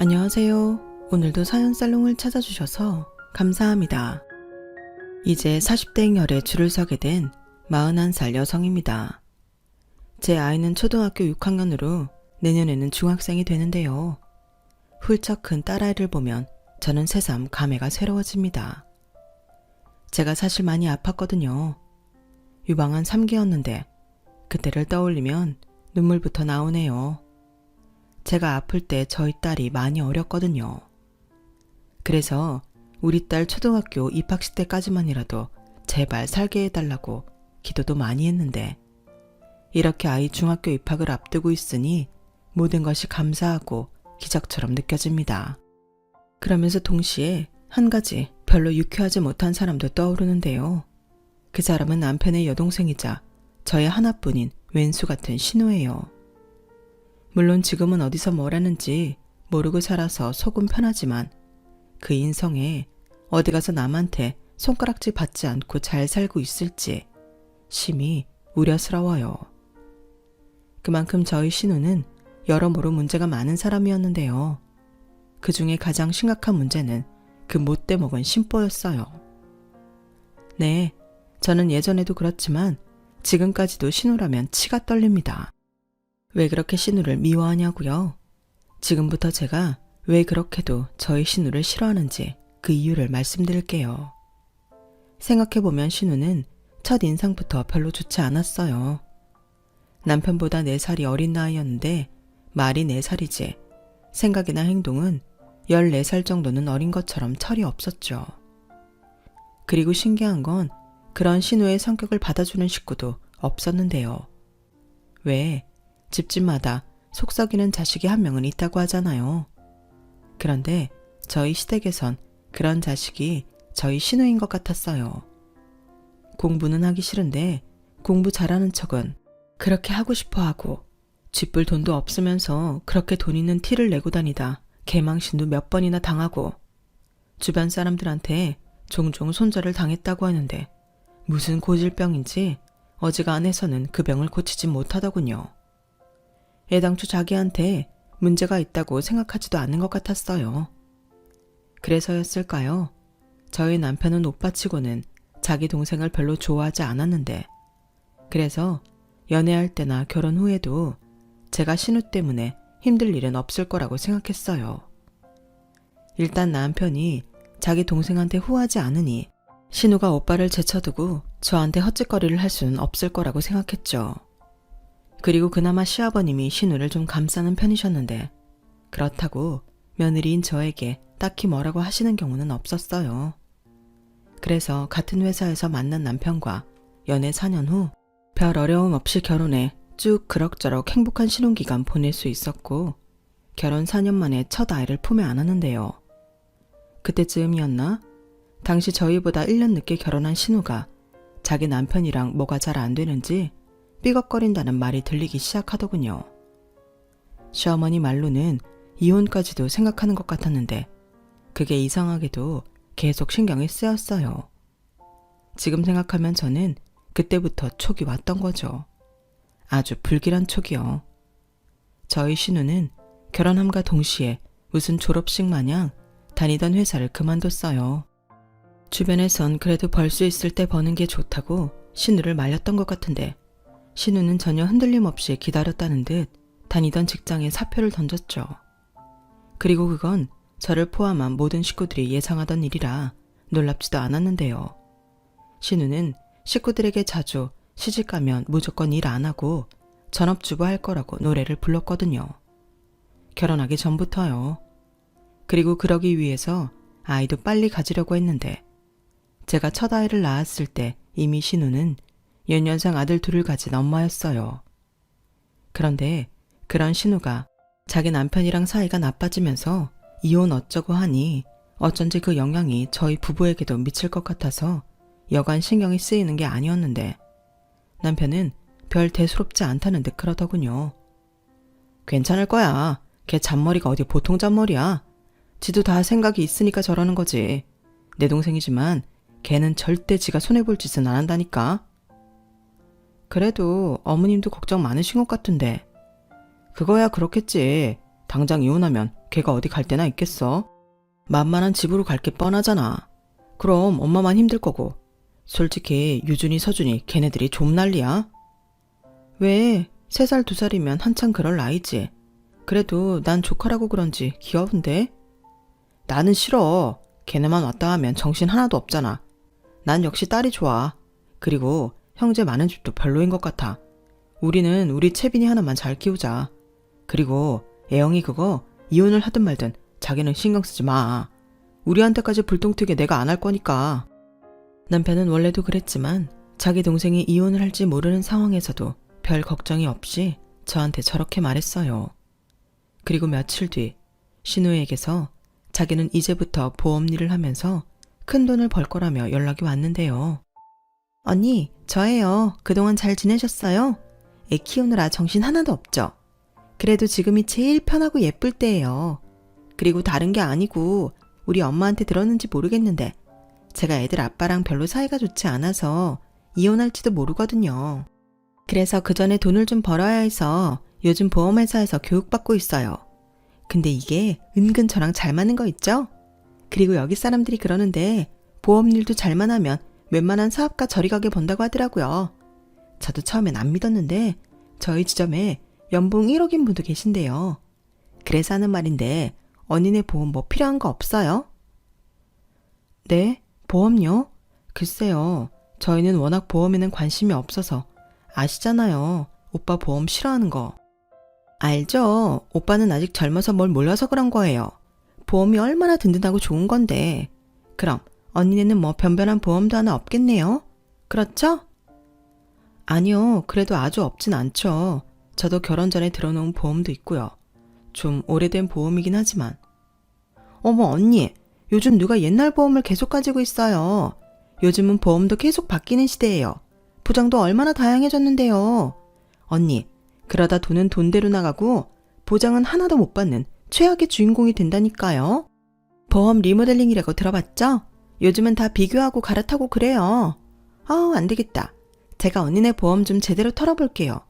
안녕하세요. 오늘도 사연살롱을 찾아주셔서 감사합니다. 이제 40대 행렬에 줄을 서게 된 41살 여성입니다. 제 아이는 초등학교 6학년으로 내년에는 중학생이 되는데요. 훌쩍 큰 딸아이를 보면 저는 새삼 감회가 새로워집니다. 제가 사실 많이 아팠거든요. 유방암 3기였는데 그때를 떠올리면 눈물부터 나오네요. 제가 아플 때 저희 딸이 많이 어렸거든요. 그래서 우리 딸 초등학교 입학식 때까지만이라도 제발 살게 해달라고 기도도 많이 했는데 이렇게 아이 중학교 입학을 앞두고 있으니 모든 것이 감사하고 기적처럼 느껴집니다. 그러면서 동시에 한 가지 별로 유쾌하지 못한 사람도 떠오르는데요. 그 사람은 남편의 여동생이자 저의 하나뿐인 왼수 같은 신우예요. 물론 지금은 어디서 뭘 하는지 모르고 살아서 속은 편하지만 그 인성에 어디 가서 남한테 손가락질 받지 않고 잘 살고 있을지 심히 우려스러워요. 그만큼 저희 신우는 여러모로 문제가 많은 사람이었는데요. 그 중에 가장 심각한 문제는 그 못돼 먹은 심보였어요. 네, 저는 예전에도 그렇지만 지금까지도 신우라면 치가 떨립니다. 왜 그렇게 신우를 미워하냐고요? 지금부터 제가 왜 그렇게도 저희 신우를 싫어하는지 그 이유를 말씀드릴게요. 생각해보면 신우는 첫 인상부터 별로 좋지 않았어요. 남편보다 4살이 어린 나이였는데 말이 4살이지 생각이나 행동은 14살 정도는 어린 것처럼 철이 없었죠. 그리고 신기한 건 그런 신우의 성격을 받아주는 식구도 없었는데요. 왜? 집집마다 속썩이는 자식이 한 명은 있다고 하잖아요. 그런데 저희 시댁에선 그런 자식이 저희 신우인 것 같았어요. 공부는 하기 싫은데 공부 잘하는 척은 그렇게 하고 싶어 하고 쥐뿔 돈도 없으면서 그렇게 돈 있는 티를 내고 다니다 개망신도 몇 번이나 당하고 주변 사람들한테 종종 손절을 당했다고 하는데 무슨 고질병인지 어지간해서는 그 병을 고치지 못하더군요. 애당초 자기한테 문제가 있다고 생각하지도 않는 것 같았어요. 그래서였을까요? 저희 남편은 오빠치고는 자기 동생을 별로 좋아하지 않았는데 그래서 연애할 때나 결혼 후에도 제가 신우 때문에 힘들 일은 없을 거라고 생각했어요. 일단 남편이 자기 동생한테 후하지 않으니 신우가 오빠를 제쳐두고 저한테 헛짓거리를 할 수는 없을 거라고 생각했죠. 그리고 그나마 시아버님이 신우를 좀 감싸는 편이셨는데 그렇다고 며느리인 저에게 딱히 뭐라고 하시는 경우는 없었어요. 그래서 같은 회사에서 만난 남편과 연애 4년 후 별 어려움 없이 결혼해 쭉 그럭저럭 행복한 신혼기간 보낼 수 있었고 결혼 4년 만에 첫 아이를 품에 안았는데요. 그때쯤이었나? 당시 저희보다 1년 늦게 결혼한 신우가 자기 남편이랑 뭐가 잘 안 되는지 삐걱거린다는 말이 들리기 시작하더군요. 시어머니 말로는 이혼까지도 생각하는 것 같았는데 그게 이상하게도 계속 신경이 쓰였어요. 지금 생각하면 저는 그때부터 촉이 왔던 거죠. 아주 불길한 촉이요. 저희 신우는 결혼함과 동시에 무슨 졸업식 마냥 다니던 회사를 그만뒀어요. 주변에선 그래도 벌 수 있을 때 버는 게 좋다고 신우를 말렸던 것 같은데 신우는 전혀 흔들림 없이 기다렸다는 듯 다니던 직장에 사표를 던졌죠. 그리고 그건 저를 포함한 모든 식구들이 예상하던 일이라 놀랍지도 않았는데요. 신우는 식구들에게 자주 시집가면 무조건 일 안 하고 전업주부 할 거라고 노래를 불렀거든요. 결혼하기 전부터요. 그리고 그러기 위해서 아이도 빨리 가지려고 했는데 제가 첫 아이를 낳았을 때 이미 신우는 연년생 아들 둘을 가진 엄마였어요. 그런데 그런 신우가 자기 남편이랑 사이가 나빠지면서 이혼 어쩌고 하니 어쩐지 그 영향이 저희 부부에게도 미칠 것 같아서 여간 신경이 쓰이는 게 아니었는데 남편은 별 대수롭지 않다는 듯 그러더군요. 괜찮을 거야. 걔 잔머리가 어디 보통 잔머리야. 지도 다 생각이 있으니까 저러는 거지. 내 동생이지만 걔는 절대 지가 손해볼 짓은 안 한다니까. 그래도 어머님도 걱정 많으신 것 같은데. 그거야 그렇겠지. 당장 이혼하면 걔가 어디 갈 데나 있겠어? 만만한 집으로 갈 게 뻔하잖아. 그럼 엄마만 힘들 거고. 솔직히 유준이, 서준이 걔네들이 좀 난리야. 왜? 3살, 2살이면 한창 그럴 나이지. 그래도 난 조카라고 그런지 귀여운데? 나는 싫어. 걔네만 왔다 하면 정신 하나도 없잖아. 난 역시 딸이 좋아. 그리고 형제 많은 집도 별로인 것 같아. 우리는 우리 채빈이 하나만 잘 키우자. 그리고 애영이 그거 이혼을 하든 말든 자기는 신경 쓰지 마. 우리한테까지 불똥 튀게 내가 안 할 거니까. 남편은 원래도 그랬지만 자기 동생이 이혼을 할지 모르는 상황에서도 별 걱정이 없이 저한테 저렇게 말했어요. 그리고 며칠 뒤 신우에게서 자기는 이제부터 보험 일을 하면서 큰 돈을 벌 거라며 연락이 왔는데요. 언니, 저예요. 그동안 잘 지내셨어요? 애 키우느라 정신 하나도 없죠? 그래도 지금이 제일 편하고 예쁠 때예요. 그리고 다른 게 아니고 우리 엄마한테 들었는지 모르겠는데 제가 애들 아빠랑 별로 사이가 좋지 않아서 이혼할지도 모르거든요. 그래서 그 전에 돈을 좀 벌어야 해서 요즘 보험회사에서 교육받고 있어요. 근데 이게 은근 저랑 잘 맞는 거 있죠? 그리고 여기 사람들이 그러는데 보험일도 잘만 하면 웬만한 사업가 저리 가게 번다고 하더라고요. 저도 처음엔 안 믿었는데 저희 지점에 연봉 1억인 분도 계신데요. 그래서 하는 말인데 언니네 보험 뭐 필요한 거 없어요? 네? 보험요? 글쎄요. 저희는 워낙 보험에는 관심이 없어서 아시잖아요. 오빠 보험 싫어하는 거. 알죠. 오빠는 아직 젊어서 뭘 몰라서 그런 거예요. 보험이 얼마나 든든하고 좋은 건데. 그럼 언니네는 뭐 변변한 보험도 하나 없겠네요? 그렇죠? 아니요. 그래도 아주 없진 않죠. 저도 결혼 전에 들어놓은 보험도 있고요. 좀 오래된 보험이긴 하지만. 어머 언니, 요즘 누가 옛날 보험을 계속 가지고 있어요. 요즘은 보험도 계속 바뀌는 시대예요. 보장도 얼마나 다양해졌는데요. 언니, 그러다 돈은 돈대로 나가고 보장은 하나도 못 받는 최악의 주인공이 된다니까요. 보험 리모델링이라고 들어봤죠? 요즘은 다 비교하고 갈아타고 그래요. 안 되겠다. 제가 언니네 보험 좀 제대로 털어볼게요.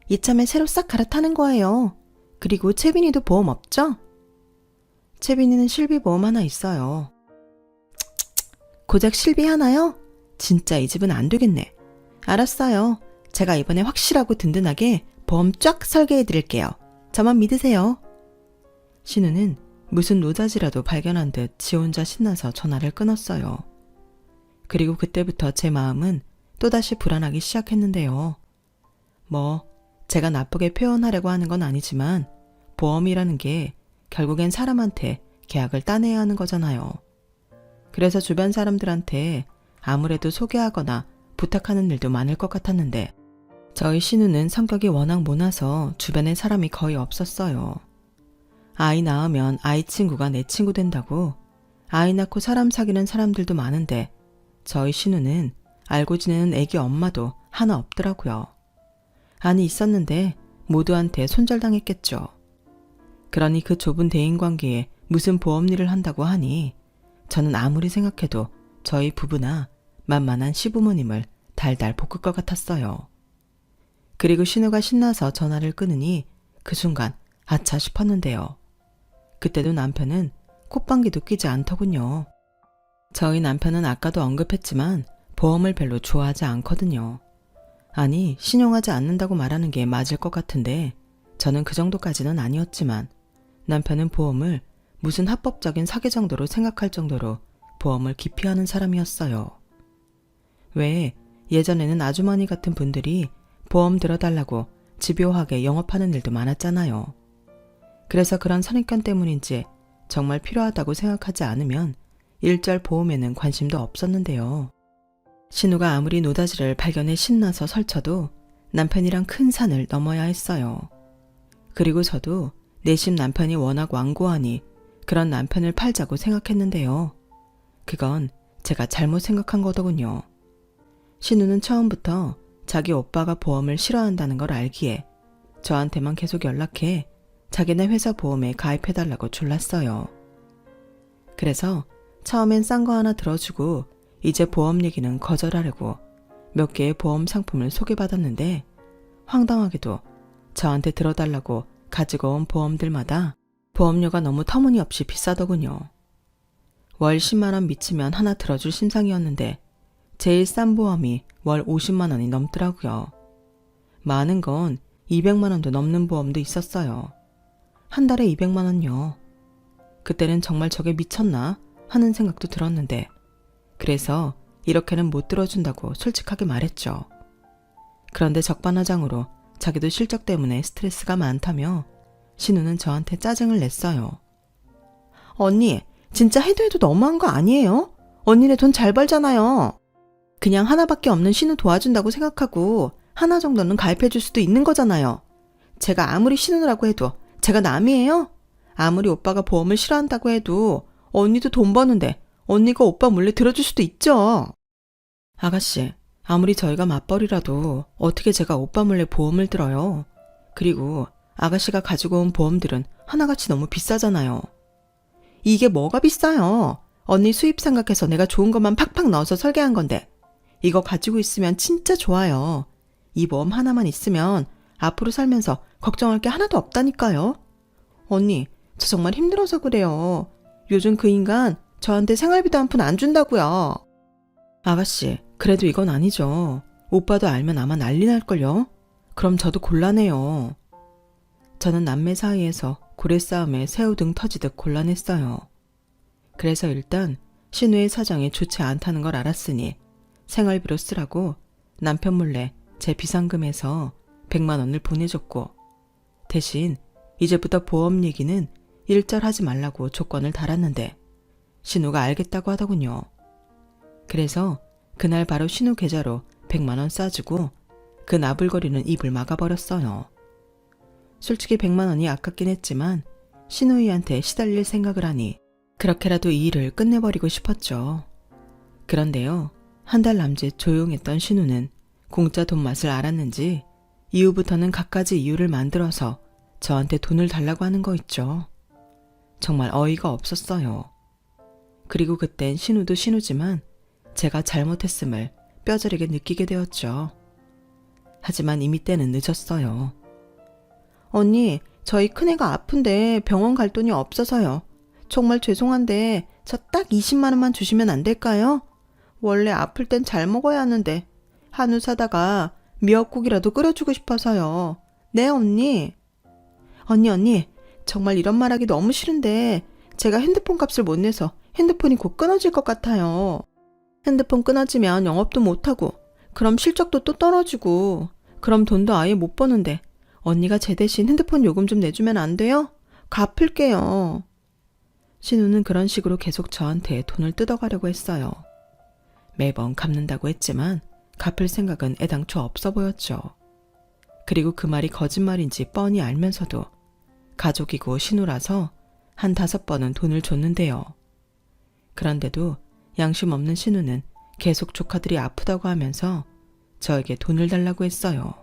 이참에 새로 싹 갈아타는 거예요. 그리고 채빈이도 보험 없죠? 채빈이는 실비보험 하나 있어요. 고작 실비 하나요? 진짜 이 집은 안 되겠네. 알았어요. 제가 이번에 확실하고 든든하게 보험 쫙 설계해 드릴게요. 저만 믿으세요. 신우는 무슨 노자지라도 발견한 듯 지 혼자 신나서 전화를 끊었어요. 그리고 그때부터 제 마음은 또다시 불안하기 시작했는데요. 제가 나쁘게 표현하려고 하는 건 아니지만 보험이라는 게 결국엔 사람한테 계약을 따내야 하는 거잖아요. 그래서 주변 사람들한테 아무래도 소개하거나 부탁하는 일도 많을 것 같았는데 저희 신우는 성격이 워낙 모나서 주변에 사람이 거의 없었어요. 아이 낳으면 아이 친구가 내 친구 된다고 아이 낳고 사람 사귀는 사람들도 많은데 저희 신우는 알고 지내는 애기 엄마도 하나 없더라고요. 아니 있었는데 모두한테 손절당했겠죠. 그러니 그 좁은 대인관계에 무슨 보험 일을 한다고 하니 저는 아무리 생각해도 저희 부부나 만만한 시부모님을 달달 볶을 것 같았어요. 그리고 신우가 신나서 전화를 끊으니 그 순간 아차 싶었는데요. 그때도 남편은 콧방귀도 끼지 않더군요. 저희 남편은 아까도 언급했지만 보험을 별로 좋아하지 않거든요. 아니, 신용하지 않는다고 말하는 게 맞을 것 같은데 저는 그 정도까지는 아니었지만 남편은 보험을 무슨 합법적인 사기 정도로 생각할 정도로 보험을 기피하는 사람이었어요. 왜 예전에는 아주머니 같은 분들이 보험 들어달라고 집요하게 영업하는 일도 많았잖아요. 그래서 그런 선입견 때문인지 정말 필요하다고 생각하지 않으면 일절 보험에는 관심도 없었는데요. 신우가 아무리 노다지를 발견해 신나서 설쳐도 남편이랑 큰 산을 넘어야 했어요. 그리고 저도 내심 남편이 워낙 완고하니 그런 남편을 팔자고 생각했는데요. 그건 제가 잘못 생각한 거더군요. 신우는 처음부터 자기 오빠가 보험을 싫어한다는 걸 알기에 저한테만 계속 연락해 자기네 회사 보험에 가입해달라고 졸랐어요. 그래서 처음엔 싼 거 하나 들어주고 이제 보험 얘기는 거절하려고 몇 개의 보험 상품을 소개받았는데 황당하게도 저한테 들어달라고 가지고 온 보험들마다 보험료가 너무 터무니없이 비싸더군요. 월 10만 원 미치면 하나 들어줄 심상이었는데 제일 싼 보험이 월 50만 원이 넘더라고요. 많은 건 200만 원도 넘는 보험도 있었어요. 한 달에 200만 원요. 그때는 정말 저게 미쳤나 하는 생각도 들었는데 그래서 이렇게는 못 들어준다고 솔직하게 말했죠. 그런데 적반하장으로 자기도 실적 때문에 스트레스가 많다며 신우는 저한테 짜증을 냈어요. 언니, 진짜 해도 해도 너무한 거 아니에요? 언니네 돈 잘 벌잖아요. 그냥 하나밖에 없는 신우 도와준다고 생각하고 하나 정도는 가입해 줄 수도 있는 거잖아요. 제가 아무리 신우라고 해도 제가 남이에요? 아무리 오빠가 보험을 싫어한다고 해도 언니도 돈 버는데 언니가 오빠 몰래 들어줄 수도 있죠. 아가씨, 아무리 저희가 맞벌이라도 어떻게 제가 오빠 몰래 보험을 들어요. 그리고 아가씨가 가지고 온 보험들은 하나같이 너무 비싸잖아요. 이게 뭐가 비싸요? 언니 수입 생각해서 내가 좋은 것만 팍팍 넣어서 설계한 건데 이거 가지고 있으면 진짜 좋아요. 이 보험 하나만 있으면 앞으로 살면서 걱정할 게 하나도 없다니까요. 언니, 저 정말 힘들어서 그래요. 요즘 그 인간 저한테 생활비도 한 푼 안 준다고요. 아가씨, 그래도 이건 아니죠. 오빠도 알면 아마 난리 날걸요. 그럼 저도 곤란해요. 저는 남매 사이에서 고래 싸움에 새우등 터지듯 곤란했어요. 그래서 일단 신우의 사정이 좋지 않다는 걸 알았으니 생활비로 쓰라고 남편 몰래 제 비상금에서 100만 원을 보내줬고 대신 이제부터 보험 얘기는 일절하지 말라고 조건을 달았는데 신우가 알겠다고 하더군요. 그래서 그날 바로 신우 계좌로 100만 원 싸주고 그 나불거리는 입을 막아버렸어요. 솔직히 100만 원이 아깝긴 했지만 신우이한테 시달릴 생각을 하니 그렇게라도 이 일을 끝내버리고 싶었죠. 그런데요, 한 달 남짓 조용했던 신우는 공짜 돈 맛을 알았는지 이후부터는 갖가지 이유를 만들어서 저한테 돈을 달라고 하는 거 있죠. 정말 어이가 없었어요. 그리고 그땐 신우도 신우지만 제가 잘못했음을 뼈저리게 느끼게 되었죠. 하지만 이미 때는 늦었어요. 언니, 저희 큰애가 아픈데 병원 갈 돈이 없어서요. 정말 죄송한데 저 딱 20만 원만 주시면 안 될까요? 원래 아플 땐 잘 먹어야 하는데 한우 사다가 미역국이라도 끓여주고 싶어서요. 네, 언니. 언니, 정말 이런 말하기 너무 싫은데 제가 핸드폰 값을 못 내서 핸드폰이 곧 끊어질 것 같아요. 핸드폰 끊어지면 영업도 못하고 그럼 실적도 또 떨어지고 그럼 돈도 아예 못 버는데 언니가 제 대신 핸드폰 요금 좀 내주면 안 돼요? 갚을게요. 신우는 그런 식으로 계속 저한테 돈을 뜯어가려고 했어요. 매번 갚는다고 했지만 갚을 생각은 애당초 없어 보였죠. 그리고 그 말이 거짓말인지 뻔히 알면서도 가족이고 신우라서 한 5번은 돈을 줬는데요. 그런데도 양심 없는 신우는 계속 조카들이 아프다고 하면서 저에게 돈을 달라고 했어요.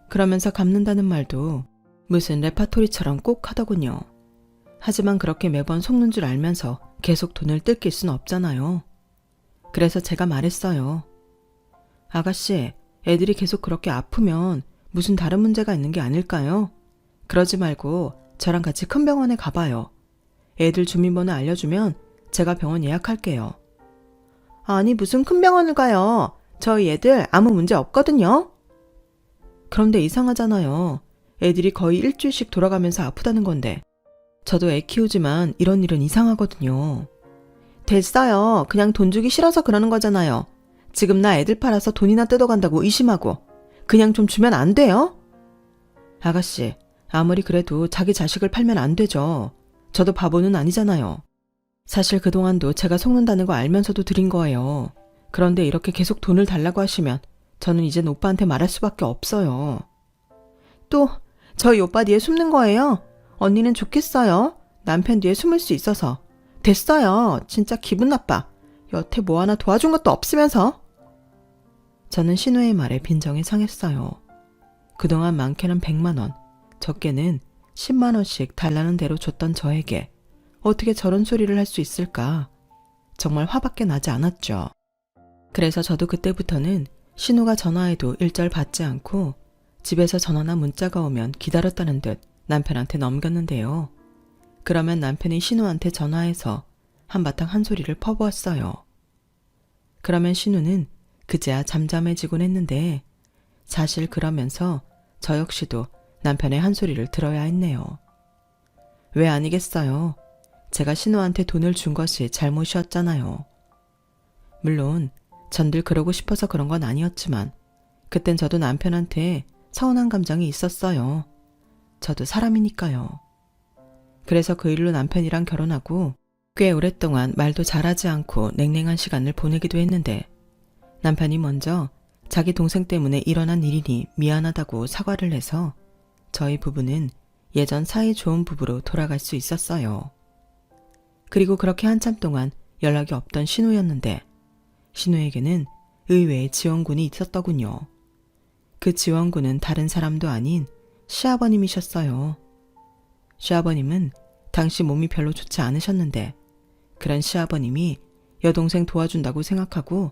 그러면서 갚는다는 말도 무슨 레파토리처럼 꼭 하더군요. 하지만 그렇게 매번 속는 줄 알면서 계속 돈을 뜯길 순 없잖아요. 그래서 제가 말했어요. 아가씨, 애들이 계속 그렇게 아프면 무슨 다른 문제가 있는 게 아닐까요? 그러지 말고 저랑 같이 큰 병원에 가봐요. 애들 주민번호 알려주면 제가 병원 예약할게요. 아니, 무슨 큰 병원을 가요. 저희 애들 아무 문제 없거든요. 그런데 이상하잖아요. 애들이 거의 일주일씩 돌아가면서 아프다는 건데 저도 애 키우지만 이런 일은 이상하거든요. 됐어요. 그냥 돈 주기 싫어서 그러는 거잖아요. 지금 나 애들 팔아서 돈이나 뜯어간다고 의심하고 그냥 좀 주면 안 돼요? 아가씨, 아무리 그래도 자기 자식을 팔면 안 되죠. 저도 바보는 아니잖아요. 사실 그동안도 제가 속는다는 거 알면서도 드린 거예요. 그런데 이렇게 계속 돈을 달라고 하시면 저는 이젠 오빠한테 말할 수밖에 없어요. 또 저희 오빠 뒤에 숨는 거예요? 언니는 좋겠어요. 남편 뒤에 숨을 수 있어서. 됐어요. 진짜 기분 나빠. 여태 뭐 하나 도와준 것도 없으면서. 저는 신우의 말에 빈정이 상했어요. 그동안 많게는 100만 원, 적게는 10만 원씩 달라는 대로 줬던 저에게 어떻게 저런 소리를 할 수 있을까? 정말 화밖에 나지 않았죠. 그래서 저도 그때부터는 신우가 전화해도 일절 받지 않고 집에서 전화나 문자가 오면 기다렸다는 듯 남편한테 넘겼는데요. 그러면 남편이 신우한테 전화해서 한바탕 한 소리를 퍼부었어요. 그러면 신우는 그제야 잠잠해지곤 했는데 사실 그러면서 저 역시도 남편의 한 소리를 들어야 했네요. 왜 아니겠어요. 제가 신우한테 돈을 준 것이 잘못이었잖아요. 물론 전들 그러고 싶어서 그런 건 아니었지만 그땐 저도 남편한테 서운한 감정이 있었어요. 저도 사람이니까요. 그래서 그 일로 남편이랑 결혼하고 꽤 오랫동안 말도 잘하지 않고 냉랭한 시간을 보내기도 했는데 남편이 먼저 자기 동생 때문에 일어난 일이니 미안하다고 사과를 해서 저희 부부는 예전 사이 좋은 부부로 돌아갈 수 있었어요. 그리고 그렇게 한참 동안 연락이 없던 신우였는데 신우에게는 의외의 지원군이 있었더군요. 그 지원군은 다른 사람도 아닌 시아버님이셨어요. 시아버님은 당시 몸이 별로 좋지 않으셨는데 그런 시아버님이 여동생 도와준다고 생각하고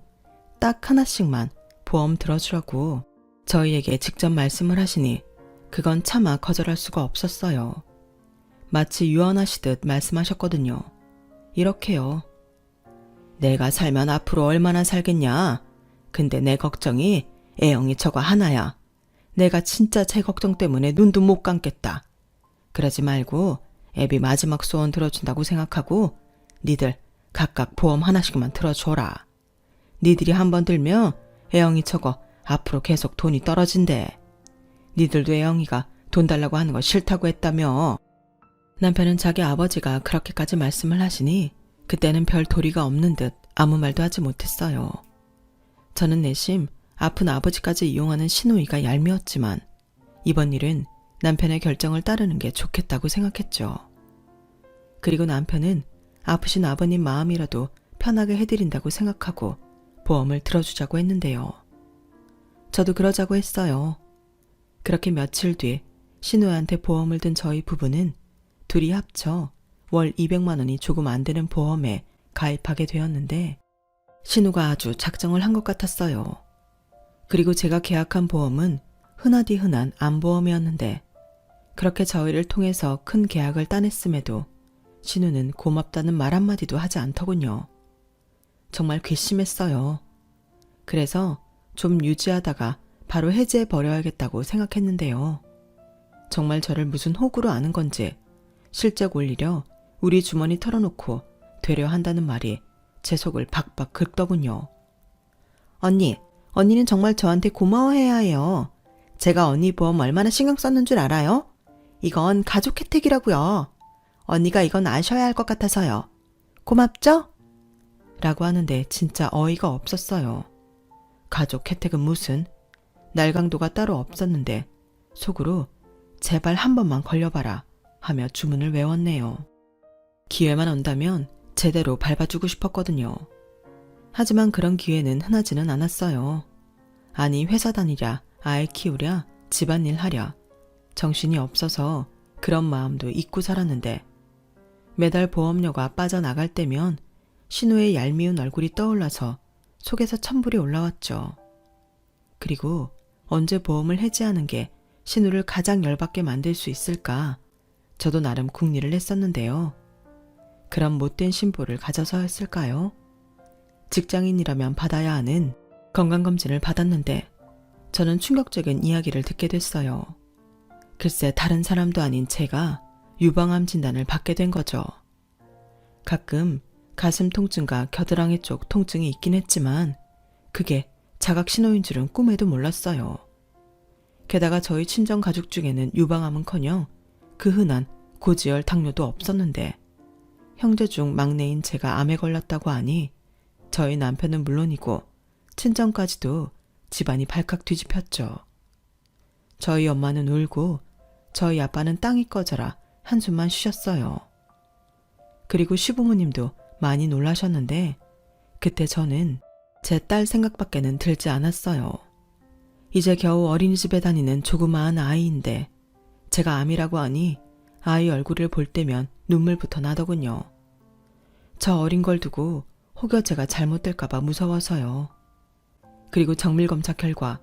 딱 하나씩만 보험 들어주라고 저희에게 직접 말씀을 하시니 그건 차마 거절할 수가 없었어요. 마치 유언하시듯 말씀하셨거든요. 이렇게요. 내가 살면 앞으로 얼마나 살겠냐. 근데 내 걱정이 애영이 저거 하나야. 내가 진짜 제 걱정 때문에 눈도 못 감겠다. 그러지 말고 애비 마지막 소원 들어준다고 생각하고 니들 각각 보험 하나씩만 들어줘라. 니들이 한번 들면 애영이 저거 앞으로 계속 돈이 떨어진대. 니들도 애영이가 돈 달라고 하는 거 싫다고 했다며. 남편은 자기 아버지가 그렇게까지 말씀을 하시니 그때는 별 도리가 없는 듯 아무 말도 하지 못했어요. 저는 내심 아픈 아버지까지 이용하는 신우이가 얄미웠지만 이번 일은 남편의 결정을 따르는 게 좋겠다고 생각했죠. 그리고 남편은 아프신 아버님 마음이라도 편하게 해드린다고 생각하고 보험을 들어주자고 했는데요. 저도 그러자고 했어요. 그렇게 며칠 뒤 신우한테 보험을 든 저희 부부는 둘이 합쳐 월 200만 원이 조금 안 되는 보험에 가입하게 되었는데 신우가 아주 작정을 한 것 같았어요. 그리고 제가 계약한 보험은 흔하디 흔한 암보험이었는데 그렇게 저희를 통해서 큰 계약을 따냈음에도 신우는 고맙다는 말 한마디도 하지 않더군요. 정말 괘씸했어요. 그래서 좀 유지하다가 바로 해지해버려야겠다고 생각했는데요. 정말 저를 무슨 호구로 아는 건지 실적 올리려 우리 주머니 털어놓고 되려 한다는 말이 제 속을 박박 긁더군요. 언니는 정말 저한테 고마워해야 해요. 제가 언니 보험 얼마나 신경 썼는 줄 알아요? 이건 가족 혜택이라고요. 언니가 이건 아셔야 할 것 같아서요. 고맙죠? 라고 하는데 진짜 어이가 없었어요. 가족 혜택은 무슨? 날강도가 따로 없었는데 속으로 제발 한 번만 걸려봐라 하며 주문을 외웠네요. 기회만 온다면 제대로 밟아주고 싶었거든요. 하지만 그런 기회는 흔하지는 않았어요. 아니 회사 다니랴, 아이 키우랴, 집안일 하랴 정신이 없어서 그런 마음도 잊고 살았는데 매달 보험료가 빠져나갈 때면 신우의 얄미운 얼굴이 떠올라서 속에서 천불이 올라왔죠. 그리고 언제 보험을 해지하는 게 신우를 가장 열받게 만들 수 있을까 저도 나름 궁리를 했었는데요. 그런 못된 심보를 가져서였을까요? 직장인이라면 받아야 하는 건강검진을 받았는데 저는 충격적인 이야기를 듣게 됐어요. 글쎄 다른 사람도 아닌 제가 유방암 진단을 받게 된 거죠. 가끔 가슴 통증과 겨드랑이 쪽 통증이 있긴 했지만 그게 자각신호인 줄은 꿈에도 몰랐어요. 게다가 저희 친정 가족 중에는 유방암은커녕 그 흔한 고지혈 당뇨도 없었는데 형제 중 막내인 제가 암에 걸렸다고 하니 저희 남편은 물론이고 친정까지도 집안이 발칵 뒤집혔죠. 저희 엄마는 울고 저희 아빠는 땅이 꺼져라 한숨만 쉬셨어요. 그리고 시부모님도 많이 놀라셨는데 그때 저는 제 딸 생각밖에는 들지 않았어요. 이제 겨우 어린이집에 다니는 조그마한 아이인데 제가 암이라고 하니 아이 얼굴을 볼 때면 눈물부터 나더군요. 저 어린 걸 두고 혹여 제가 잘못될까봐 무서워서요. 그리고 정밀검사 결과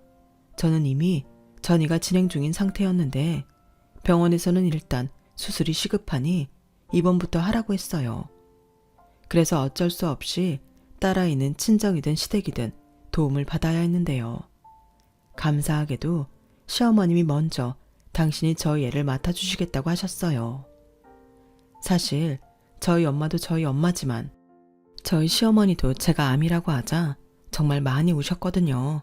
저는 이미 전이가 진행 중인 상태였는데 병원에서는 일단 수술이 시급하니 입원부터 하라고 했어요. 그래서 어쩔 수 없이 딸아이는 친정이든 시댁이든 도움을 받아야 했는데요. 감사하게도 시어머님이 먼저 당신이 저희 애를 맡아주시겠다고 하셨어요. 사실 저희 엄마도 저희 엄마지만 저희 시어머니도 제가 암이라고 하자 정말 많이 우셨거든요.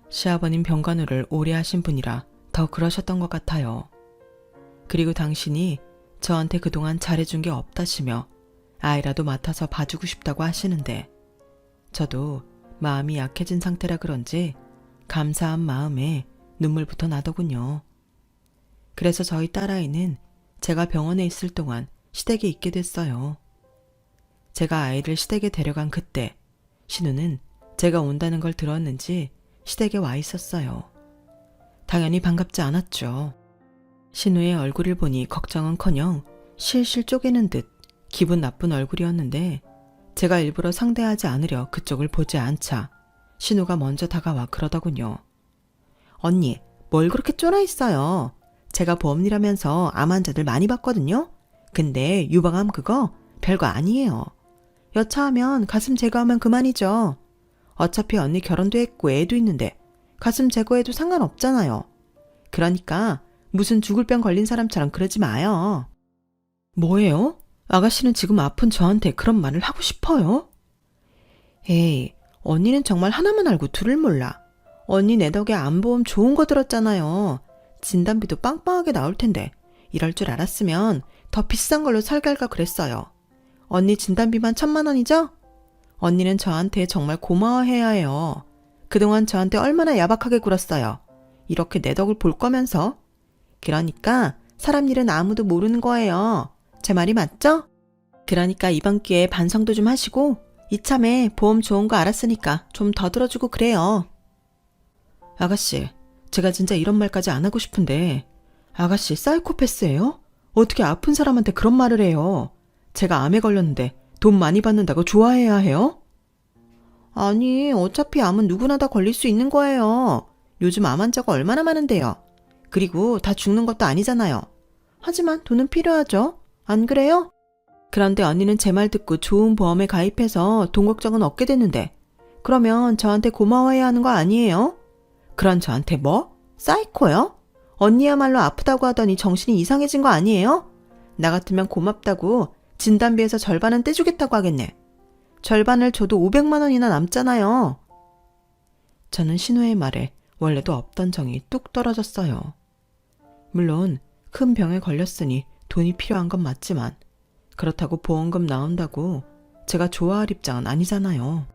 시아버님 병간호를 오래 하신 분이라 더 그러셨던 것 같아요. 그리고 당신이 저한테 그동안 잘해준 게 없다시며 아이라도 맡아서 봐주고 싶다고 하시는데 저도 마음이 약해진 상태라 그런지 감사한 마음에 눈물부터 나더군요. 그래서 저희 딸아이는 제가 병원에 있을 동안 시댁에 있게 됐어요. 제가 아이를 시댁에 데려간 그때 신우는 제가 온다는 걸 들었는지 시댁에 와 있었어요. 당연히 반갑지 않았죠. 신우의 얼굴을 보니 걱정은커녕 실실 쪼개는 듯 기분 나쁜 얼굴이었는데 제가 일부러 상대하지 않으려 그쪽을 보지 않자 신우가 먼저 다가와 그러더군요. 언니, 뭘 그렇게 쫄아 있어요? 제가 보험이라면서 암 환자들 많이 봤거든요? 근데 유방암 그거 별거 아니에요. 여차하면 가슴 제거하면 그만이죠. 어차피 언니 결혼도 했고 애도 있는데 가슴 제거해도 상관없잖아요. 그러니까 무슨 죽을 병 걸린 사람처럼 그러지 마요. 뭐예요? 아가씨는 지금 아픈 저한테 그런 말을 하고 싶어요? 에이, 언니는 정말 하나만 알고 둘을 몰라. 언니 내 덕에 암보험 좋은 거 들었잖아요. 진단비도 빵빵하게 나올 텐데 이럴 줄 알았으면 더 비싼 걸로 살갈까 그랬어요. 언니 진단비만 1,000만 원이죠? 언니는 저한테 정말 고마워해야 해요. 그동안 저한테 얼마나 야박하게 굴었어요. 이렇게 내 덕을 볼 거면서. 그러니까 사람 일은 아무도 모르는 거예요. 제 말이 맞죠? 그러니까 이번 기회에 반성도 좀 하시고 이참에 보험 좋은 거 알았으니까 좀 더 들어주고 그래요. 아가씨, 제가 진짜 이런 말까지 안 하고 싶은데 아가씨 사이코패스예요? 어떻게 아픈 사람한테 그런 말을 해요? 제가 암에 걸렸는데 돈 많이 받는다고 좋아해야 해요? 아니, 어차피 암은 누구나 다 걸릴 수 있는 거예요. 요즘 암 환자가 얼마나 많은데요. 그리고 다 죽는 것도 아니잖아요. 하지만 돈은 필요하죠. 안 그래요? 그런데 언니는 제 말 듣고 좋은 보험에 가입해서 돈 걱정은 없게 됐는데 그러면 저한테 고마워해야 하는 거 아니에요? 그런 저한테 뭐? 사이코요? 언니야말로 아프다고 하더니 정신이 이상해진 거 아니에요? 나 같으면 고맙다고 진단비에서 절반은 떼주겠다고 하겠네. 절반을 줘도 500만 원이나 남잖아요. 저는 신우의 말에 원래도 없던 정이 뚝 떨어졌어요. 물론 큰 병에 걸렸으니 돈이 필요한 건 맞지만 그렇다고 보험금 나온다고 제가 좋아할 입장은 아니잖아요.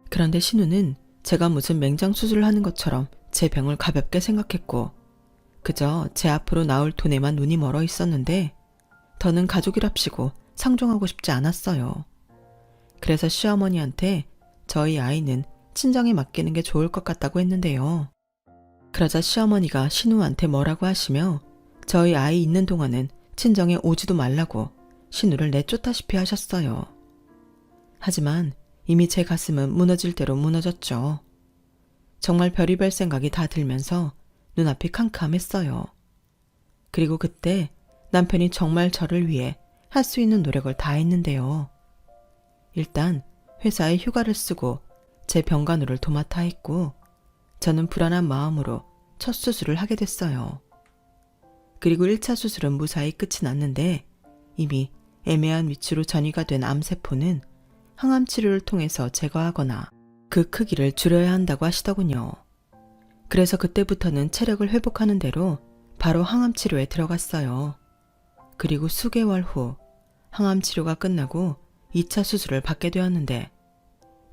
그런데 신우는 제가 무슨 맹장 수술을 하는 것처럼 제 병을 가볍게 생각했고 그저 제 앞으로 나올 돈에만 눈이 멀어 있었는데 더는 가족이랍시고 상종하고 싶지 않았어요. 그래서 시어머니한테 저희 아이는 친정에 맡기는 게 좋을 것 같다고 했는데요. 그러자 시어머니가 신우한테 뭐라고 하시며 저희 아이 있는 동안은 친정에 오지도 말라고 신우를 내쫓다시피 하셨어요. 하지만 이미 제 가슴은 무너질 대로 무너졌죠. 정말 별의별 생각이 다 들면서 눈앞이 캄캄했어요. 그리고 그때 남편이 정말 저를 위해 할 수 있는 노력을 다 했는데요. 일단 회사에 휴가를 쓰고 제 병간호를 도맡아 했고 저는 불안한 마음으로 첫 수술을 하게 됐어요. 그리고 1차 수술은 무사히 끝이 났는데 이미 애매한 위치로 전이가 된 암세포는 항암 치료를 통해서 제거하거나 그 크기를 줄여야 한다고 하시더군요. 그래서 그때부터는 체력을 회복하는 대로 바로 항암 치료에 들어갔어요. 그리고 수개월 후 항암 치료가 끝나고 2차 수술을 받게 되었는데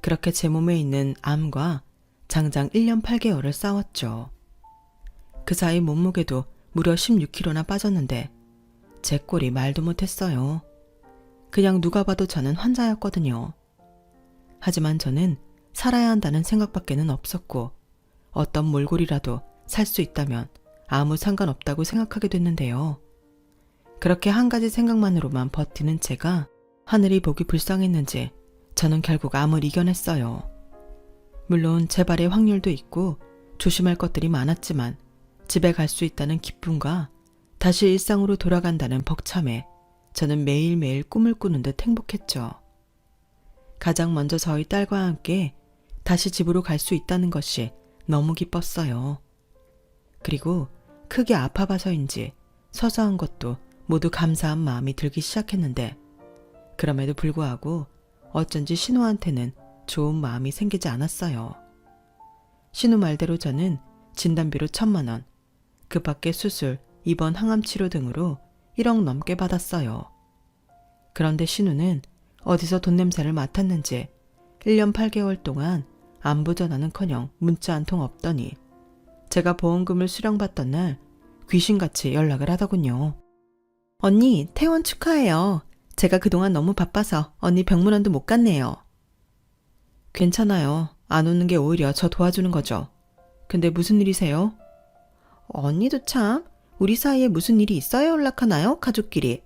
그렇게 제 몸에 있는 암과 장장 1년 8개월을 싸웠죠. 그 사이 몸무게도 무려 16kg나 빠졌는데 제 꼴이 말도 못했어요. 그냥 누가 봐도 저는 환자였거든요. 하지만 저는 살아야 한다는 생각밖에는 없었고 어떤 몰골이라도 살 수 있다면 아무 상관없다고 생각하게 됐는데요. 그렇게 한 가지 생각만으로만 버티는 제가 하늘이 보기 불쌍했는지 저는 결국 암을 이겨냈어요. 물론 재발의 확률도 있고 조심할 것들이 많았지만 집에 갈 수 있다는 기쁨과 다시 일상으로 돌아간다는 벅참에 저는 매일매일 꿈을 꾸는 듯 행복했죠. 가장 먼저 저희 딸과 함께 다시 집으로 갈 수 있다는 것이 너무 기뻤어요. 그리고 크게 아파봐서인지 서서한 것도 모두 감사한 마음이 들기 시작했는데 그럼에도 불구하고 어쩐지 신우한테는 좋은 마음이 생기지 않았어요. 신우 말대로 저는 진단비로 1,000만 원, 그 밖에 수술, 입원 항암치료 등으로 1억 넘게 받았어요. 그런데 신우는 어디서 돈 냄새를 맡았는지 1년 8개월 동안 안부 전화는커녕 문자 한 통 없더니 제가 보험금을 수령받던 날 귀신같이 연락을 하더군요. 언니, 퇴원 축하해요. 제가 그동안 너무 바빠서 언니 병문안도 못 갔네요. 괜찮아요. 안 오는 게 오히려 저 도와주는 거죠. 근데 무슨 일이세요? 언니도 참 우리 사이에 무슨 일이 있어야 연락하나요? 가족끼리.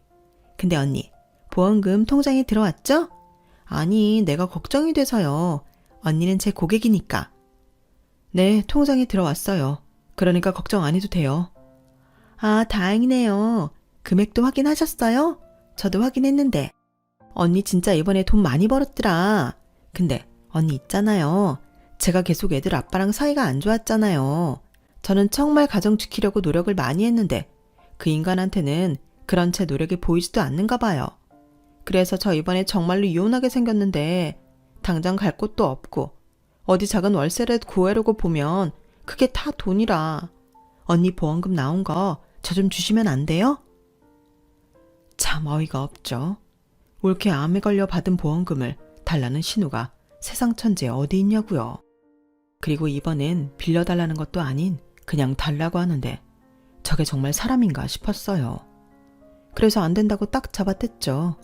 근데 언니, 보험금 통장에 들어왔죠? 아니, 내가 걱정이 돼서요. 언니는 제 고객이니까. 네, 통장에 들어왔어요. 그러니까 걱정 안 해도 돼요. 아, 다행이네요. 금액도 확인하셨어요? 저도 확인했는데. 언니 진짜 이번에 돈 많이 벌었더라. 근데 언니 있잖아요. 제가 계속 애들 아빠랑 사이가 안 좋았잖아요. 저는 정말 가정 지키려고 노력을 많이 했는데 그 인간한테는 그런 제 노력이 보이지도 않는가 봐요. 그래서 저 이번에 정말로 이혼하게 생겼는데 당장 갈 곳도 없고 어디 작은 월세를 구하려고 보면 그게 다 돈이라. 언니 보험금 나온 거 저 좀 주시면 안 돼요? 참 어이가 없죠. 올케 암에 걸려 받은 보험금을 달라는 신우가 세상 천지에 어디 있냐고요. 그리고 이번엔 빌려달라는 것도 아닌 그냥 달라고 하는데 저게 정말 사람인가 싶었어요. 그래서 안 된다고 딱 잡아댔죠.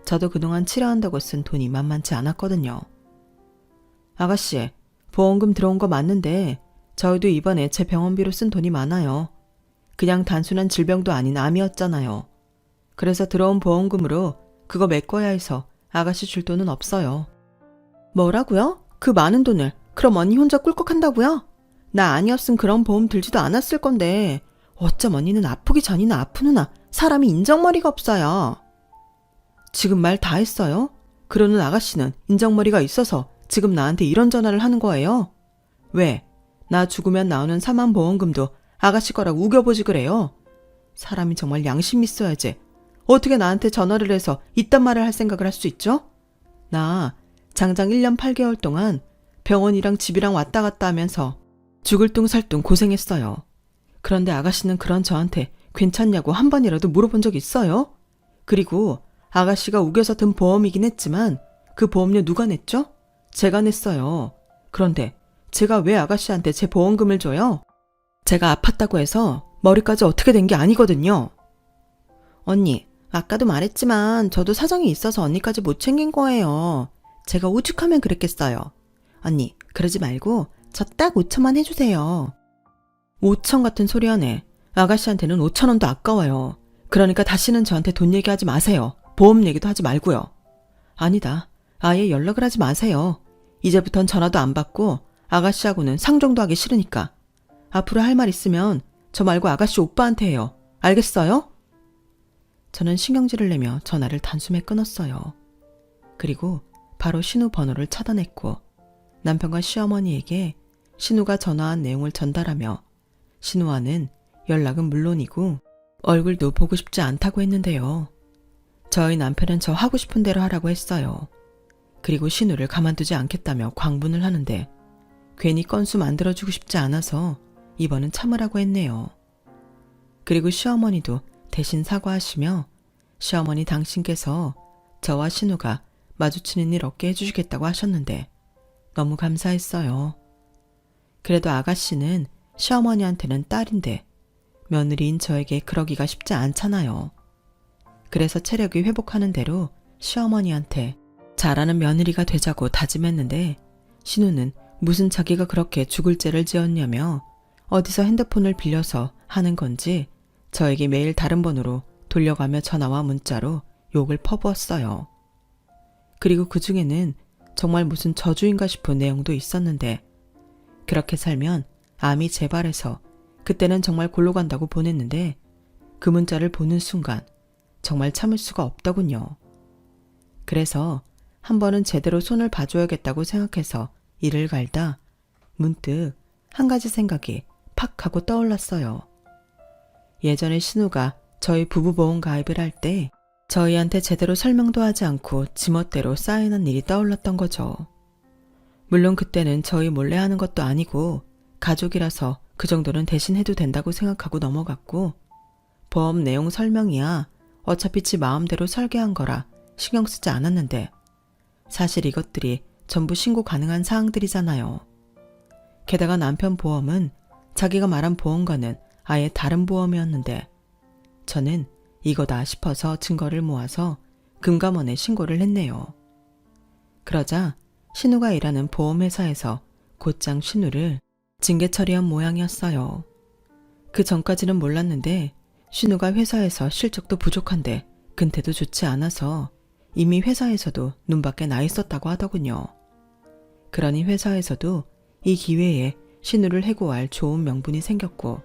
저도 그동안 치료한다고 쓴 돈이 만만치 않았거든요. 아가씨, 보험금 들어온 거 맞는데 저희도 이번에 제 병원비로 쓴 돈이 많아요. 그냥 단순한 질병도 아닌 암이었잖아요. 그래서 들어온 보험금으로 그거 메꿔야 해서 아가씨 줄 돈은 없어요. 뭐라고요? 그 많은 돈을 그럼 언니 혼자 꿀꺽한다고요? 나 아니었음 그런 보험 들지도 않았을 건데 어쩜 언니는 아프기 전이나 아픈 후나 사람이 인정머리가 없어요. 지금 말 다 했어요? 그러는 아가씨는 인정머리가 있어서 지금 나한테 이런 전화를 하는 거예요? 왜? 나 죽으면 나오는 사망보험금도 아가씨 거라고 우겨보지 그래요? 사람이 정말 양심 있어야지. 어떻게 나한테 전화를 해서 이딴 말을 할 생각을 할 수 있죠? 나 장장 1년 8개월 동안 병원이랑 집이랑 왔다 갔다 하면서 죽을 둥 살 둥 고생했어요. 그런데 아가씨는 그런 저한테 괜찮냐고 한 번이라도 물어본 적 있어요? 그리고 아가씨가 우겨서 든 보험이긴 했지만 그 보험료 누가 냈죠? 제가 냈어요. 그런데 제가 왜 아가씨한테 제 보험금을 줘요? 제가 아팠다고 해서 머리까지 어떻게 된 게 아니거든요. 언니, 아까도 말했지만 저도 사정이 있어서 언니까지 못 챙긴 거예요. 제가 오죽하면 그랬겠어요. 언니, 그러지 말고 저 딱 5천만 해주세요. 5천 같은 소리 하네. 아가씨한테는 5천 원도 아까워요. 그러니까 다시는 저한테 돈 얘기하지 마세요. 보험 얘기도 하지 말고요. 아니다. 아예 연락을 하지 마세요. 이제부턴 전화도 안 받고 아가씨하고는 상종도 하기 싫으니까. 앞으로 할 말 있으면 저 말고 아가씨 오빠한테 해요. 알겠어요? 저는 신경질을 내며 전화를 단숨에 끊었어요. 그리고 바로 신우 번호를 차단했고 남편과 시어머니에게 신우가 전화한 내용을 전달하며 신우와는 연락은 물론이고 얼굴도 보고 싶지 않다고 했는데요. 저희 남편은 저 하고 싶은 대로 하라고 했어요. 그리고 신우를 가만두지 않겠다며 광분을 하는데 괜히 건수 만들어주고 싶지 않아서 이번은 참으라고 했네요. 그리고 시어머니도 대신 사과하시며 시어머니 당신께서 저와 신우가 마주치는 일 없게 해주시겠다고 하셨는데 너무 감사했어요. 그래도 아가씨는 시어머니한테는 딸인데 며느리인 저에게 그러기가 쉽지 않잖아요. 그래서 체력이 회복하는 대로 시어머니한테 잘하는 며느리가 되자고 다짐했는데 신우는 무슨 자기가 그렇게 죽을 죄를 지었냐며 어디서 핸드폰을 빌려서 하는 건지 저에게 매일 다른 번호로 돌려가며 전화와 문자로 욕을 퍼부었어요. 그리고 그 중에는 정말 무슨 저주인가 싶은 내용도 있었는데 그렇게 살면 암이 재발해서 그때는 정말 골로 간다고 보냈는데 그 문자를 보는 순간 정말 참을 수가 없더군요. 그래서 한 번은 제대로 손을 봐줘야겠다고 생각해서 이를 갈다 문득 한 가지 생각이 팍 하고 떠올랐어요. 예전에 신우가 저희 부부보험 가입을 할 때 저희한테 제대로 설명도 하지 않고 지멋대로 사인한 일이 떠올랐던 거죠. 물론 그때는 저희 몰래 하는 것도 아니고 가족이라서 그 정도는 대신 해도 된다고 생각하고 넘어갔고, 보험 내용 설명이야 어차피 지 마음대로 설계한 거라 신경 쓰지 않았는데, 사실 이것들이 전부 신고 가능한 사항들이잖아요. 게다가 남편 보험은 자기가 말한 보험과는 아예 다른 보험이었는데, 저는 이거다 싶어서 증거를 모아서 금감원에 신고를 했네요. 그러자 신우가 일하는 보험회사에서 곧장 신우를 징계 처리한 모양이었어요. 그 전까지는 몰랐는데 신우가 회사에서 실적도 부족한데 근태도 좋지 않아서 이미 회사에서도 눈밖에 나 있었다고 하더군요. 그러니 회사에서도 이 기회에 신우를 해고할 좋은 명분이 생겼고,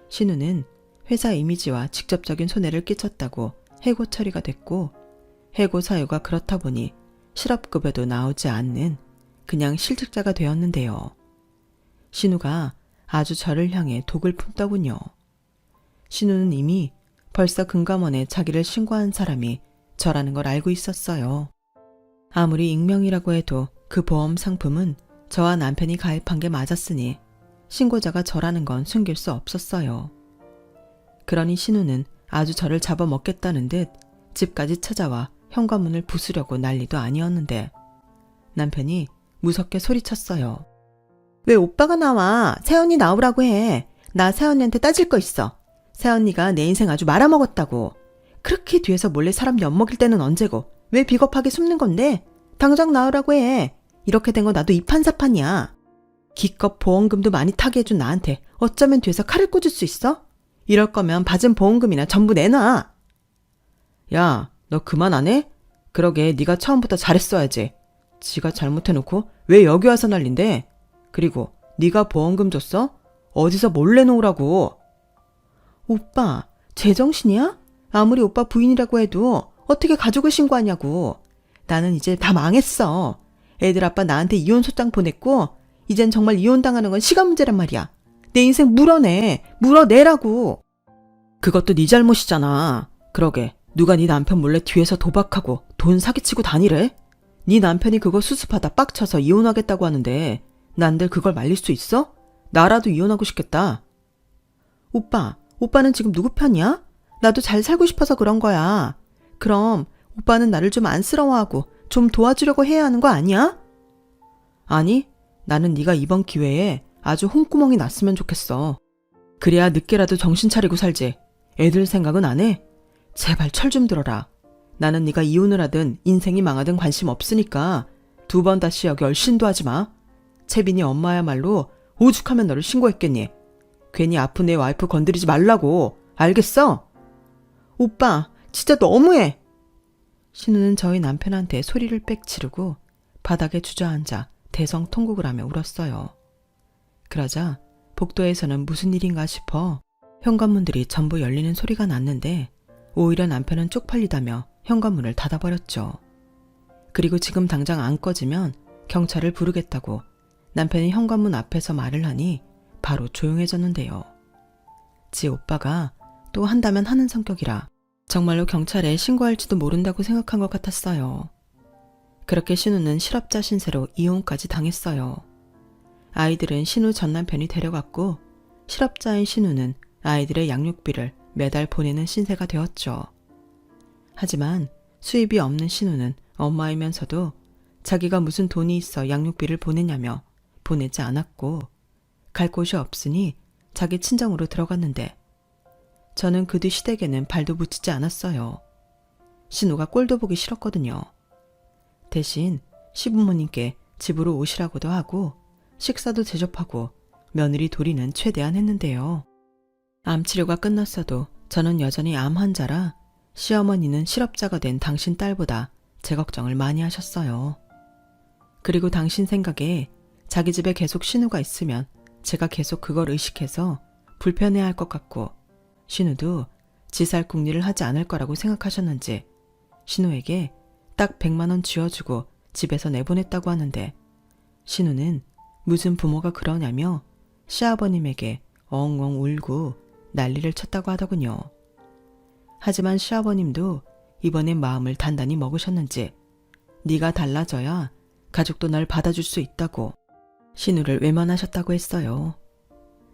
신우는 회사 이미지와 직접적인 손해를 끼쳤다고 해고 처리가 됐고, 해고 사유가 그렇다 보니 실업급여도 나오지 않는 그냥 실직자가 되었는데요. 신우가 아주 저를 향해 독을 품더군요. 신우는 이미 벌써 금감원에 자기를 신고한 사람이 저라는 걸 알고 있었어요. 아무리 익명이라고 해도 그 보험 상품은 저와 남편이 가입한 게 맞았으니 신고자가 저라는 건 숨길 수 없었어요. 그러니 신우는 아주 저를 잡아먹겠다는 듯 집까지 찾아와 현관문을 부수려고 난리도 아니었는데, 남편이 무섭게 소리쳤어요. 왜 오빠가 나와? 새언니 나오라고 해. 나 새언니한테 따질 거 있어. 새언니가 내 인생 아주 말아먹었다고. 그렇게 뒤에서 몰래 사람 엿먹일 때는 언제고 왜 비겁하게 숨는 건데? 당장 나오라고 해. 이렇게 된 거 나도 이판사판이야. 기껏 보험금도 많이 타게 해준 나한테 어쩌면 뒤에서 칼을 꽂을 수 있어? 이럴 거면 받은 보험금이나 전부 내놔. 야, 너 그만 안 해? 그러게 네가 처음부터 잘했어야지. 지가 잘못해놓고 왜 여기 와서 난린데? 그리고 네가 보험금 줬어? 어디서 몰래 놓으라고. 오빠, 제정신이야? 아무리 오빠 부인이라고 해도 어떻게 가족을 신고하냐고. 나는 이제 다 망했어. 애들 아빠 나한테 이혼 소장 보냈고 이젠 정말 이혼당하는 건 시간 문제란 말이야. 내 인생 물어내라고. 그것도 네 잘못이잖아. 그러게 누가 네 남편 몰래 뒤에서 도박하고 돈 사기치고 다니래? 네 남편이 그거 수습하다 빡쳐서 이혼하겠다고 하는데 난들 그걸 말릴 수 있어? 나라도 이혼하고 싶겠다. 오빠는 지금 누구 편이야? 나도 잘 살고 싶어서 그런 거야. 그럼 오빠는 나를 좀 안쓰러워하고 좀 도와주려고 해야 하는 거 아니야? 아니, 나는 네가 이번 기회에 아주 홍구멍이 났으면 좋겠어. 그래야 늦게라도 정신 차리고 살지. 애들 생각은 안 해? 제발 철 좀 들어라. 나는 네가 이혼을 하든 인생이 망하든 관심 없으니까 2번 다시 여기 얼씬도 하지 마. 채빈이 엄마야말로 오죽하면 너를 신고했겠니. 괜히 아픈 내 와이프 건드리지 말라고. 알겠어? 오빠, 진짜 너무해. 신우는 저희 남편한테 소리를 빽 지르고 바닥에 주저앉아 대성통곡을 하며 울었어요. 그러자 복도에서는 무슨 일인가 싶어 현관문들이 전부 열리는 소리가 났는데, 오히려 남편은 쪽팔리다며 현관문을 닫아버렸죠. 그리고 지금 당장 안 꺼지면 경찰을 부르겠다고 남편이 현관문 앞에서 말을 하니 바로 조용해졌는데요. 지 오빠가 또 한다면 하는 성격이라 정말로 경찰에 신고할지도 모른다고 생각한 것 같았어요. 그렇게 신우는 실업자 신세로 이혼까지 당했어요. 아이들은 신우 전 남편이 데려갔고, 실업자인 신우는 아이들의 양육비를 매달 보내는 신세가 되었죠. 하지만 수입이 없는 신우는 엄마이면서도 자기가 무슨 돈이 있어 양육비를 보내냐며 보내지 않았고, 갈 곳이 없으니 자기 친정으로 들어갔는데, 저는 그 뒤 시댁에는 발도 붙이지 않았어요. 신우가 꼴도 보기 싫었거든요. 대신 시부모님께 집으로 오시라고도 하고 식사도 대접하고 며느리 도리는 최대한 했는데요. 암 치료가 끝났어도 저는 여전히 암 환자라 시어머니는 실업자가 된 당신 딸보다 제 걱정을 많이 하셨어요. 그리고 당신 생각에 자기 집에 계속 신우가 있으면 제가 계속 그걸 의식해서 불편해할 것 같고, 신우도 지살궁리를 하지 않을 거라고 생각하셨는지 신우에게 딱 100만 원 쥐어주고 집에서 내보냈다고 하는데 신우는 무슨 부모가 그러냐며 시아버님에게 엉엉 울고 난리를 쳤다고 하더군요. 하지만 시아버님도 이번엔 마음을 단단히 먹으셨는지 네가 달라져야 가족도 널 받아줄 수 있다고 신우를 외면하셨다고 했어요.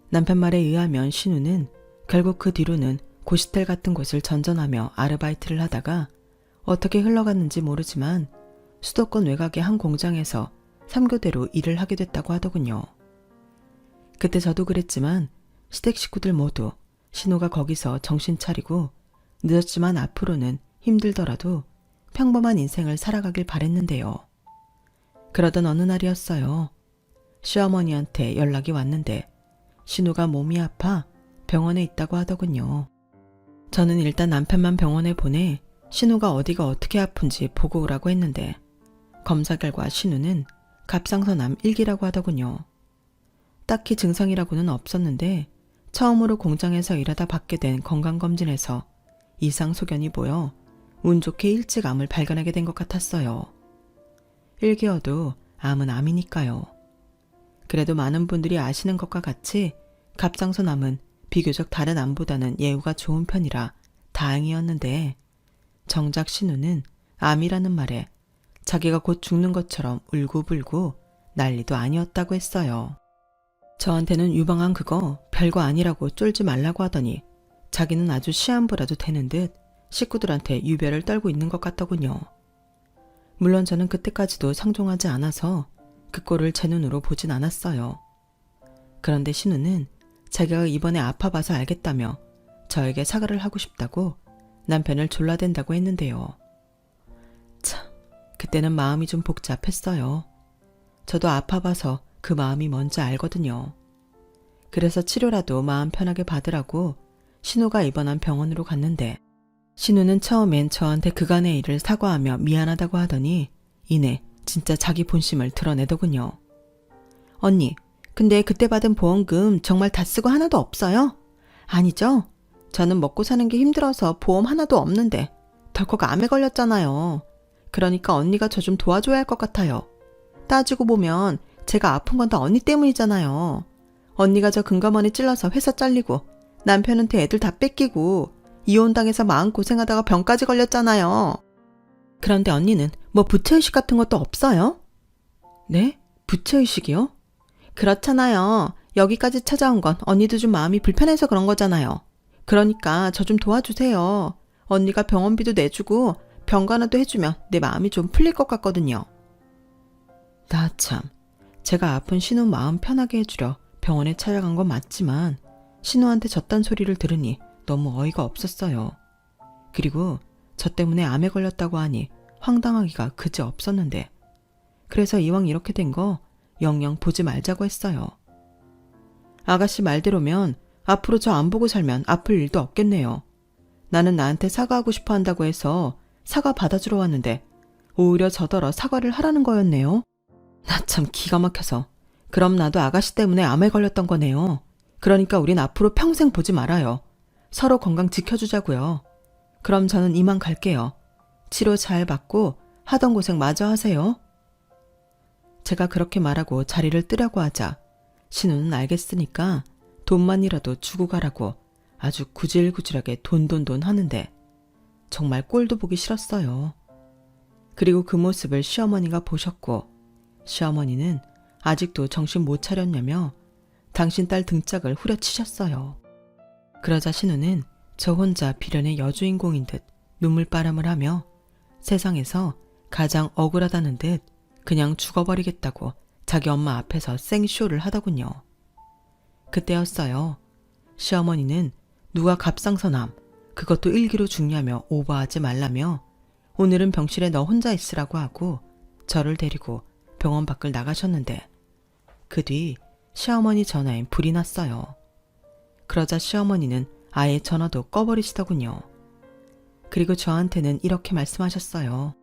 남편 말에 의하면 신우는 결국 그 뒤로는 고시텔 같은 곳을 전전하며 아르바이트를 하다가 어떻게 흘러갔는지 모르지만 수도권 외곽의 한 공장에서 3교대로 일을 하게 됐다고 하더군요. 그때 저도 그랬지만 시댁 식구들 모두 신우가 거기서 정신 차리고 늦었지만 앞으로는 힘들더라도 평범한 인생을 살아가길 바랬는데요. 그러던 어느 날이었어요. 시어머니한테 연락이 왔는데 신우가 몸이 아파 병원에 있다고 하더군요. 저는 일단 남편만 병원에 보내 신우가 어디가 어떻게 아픈지 보고 오라고 했는데 검사 결과 신우는 갑상선암 1기라고 하더군요. 딱히 증상이라고는 없었는데 처음으로 공장에서 일하다 받게 된 건강검진에서 이상 소견이 보여 운 좋게 일찍 암을 발견하게 된 것 같았어요. 1기여도 암은 암이니까요. 그래도 많은 분들이 아시는 것과 같이 갑상선암은 비교적 다른 암보다는 예후가 좋은 편이라 다행이었는데 정작 신우는 암이라는 말에 자기가 곧 죽는 것처럼 울고불고 난리도 아니었다고 했어요. 저한테는 유방암 그거 별거 아니라고 쫄지 말라고 하더니 자기는 아주 시한부라도 되는 듯 식구들한테 유별을 떨고 있는 것 같더군요. 물론 저는 그때까지도 상종하지 않아서 그 꼴을 제 눈으로 보진 않았어요. 그런데 신우는 자기가 이번에 아파봐서 알겠다며 저에게 사과를 하고 싶다고 남편을 졸라댄다고 했는데요. 참, 그때는 마음이 좀 복잡했어요. 저도 아파봐서 그 마음이 뭔지 알거든요. 그래서 치료라도 마음 편하게 받으라고 신우가 입원한 병원으로 갔는데 신우는 처음엔 저한테 그간의 일을 사과하며 미안하다고 하더니 이내 진짜 자기 본심을 드러내더군요. 언니, 근데 그때 받은 보험금 정말 다 쓰고 하나도 없어요? 아니죠? 저는 먹고 사는 게 힘들어서 보험 하나도 없는데 덜컥 암에 걸렸잖아요. 그러니까 언니가 저 좀 도와줘야 할 것 같아요. 따지고 보면 제가 아픈 건 다 언니 때문이잖아요. 언니가 저 금감원에 찔러서 회사 잘리고 남편한테 애들 다 뺏기고 이혼당해서 마음고생하다가 병까지 걸렸잖아요. 그런데 언니는 뭐 부채의식 같은 것도 없어요? 네? 부채의식이요? 그렇잖아요. 여기까지 찾아온 건 언니도 좀 마음이 불편해서 그런 거잖아요. 그러니까 저 좀 도와주세요. 언니가 병원비도 내주고 병간호도 해주면 내 마음이 좀 풀릴 것 같거든요. 나 참, 제가 아픈 신우 마음 편하게 해주려 병원에 찾아간 건 맞지만 신우한테 저딴 소리를 들으니 너무 어이가 없었어요. 그리고 저 때문에 암에 걸렸다고 하니 황당하기가 그지 없었는데 그래서 이왕 이렇게 된 거 영영 보지 말자고 했어요. 아가씨 말대로면 앞으로 저 안 보고 살면 아플 일도 없겠네요. 나는 나한테 사과하고 싶어 한다고 해서 사과 받아주러 왔는데 오히려 저더러 사과를 하라는 거였네요. 나 참 기가 막혀서. 그럼 나도 아가씨 때문에 암에 걸렸던 거네요. 그러니까 우린 앞으로 평생 보지 말아요. 서로 건강 지켜주자고요. 그럼 저는 이만 갈게요. 치료 잘 받고 하던 고생 마저 하세요. 제가 그렇게 말하고 자리를 뜨려고 하자 신우는 알겠으니까 돈만이라도 주고 가라고 아주 구질구질하게 돈돈돈 하는데 정말 꼴도 보기 싫었어요. 그리고 그 모습을 시어머니가 보셨고 시어머니는 아직도 정신 못 차렸냐며 당신 딸 등짝을 후려치셨어요. 그러자 신우는 저 혼자 비련의 여주인공인 듯 눈물바람을 하며 세상에서 가장 억울하다는 듯 그냥 죽어버리겠다고 자기 엄마 앞에서 생쇼를 하더군요. 그때였어요. 시어머니는 누가 갑상선암 그것도 1기로 죽냐며 오버하지 말라며 오늘은 병실에 너 혼자 있으라고 하고 저를 데리고 병원 밖을 나가셨는데 그 뒤 시어머니 전화엔 불이 났어요. 그러자 시어머니는 아예 전화도 꺼버리시더군요. 그리고 저한테는 이렇게 말씀하셨어요.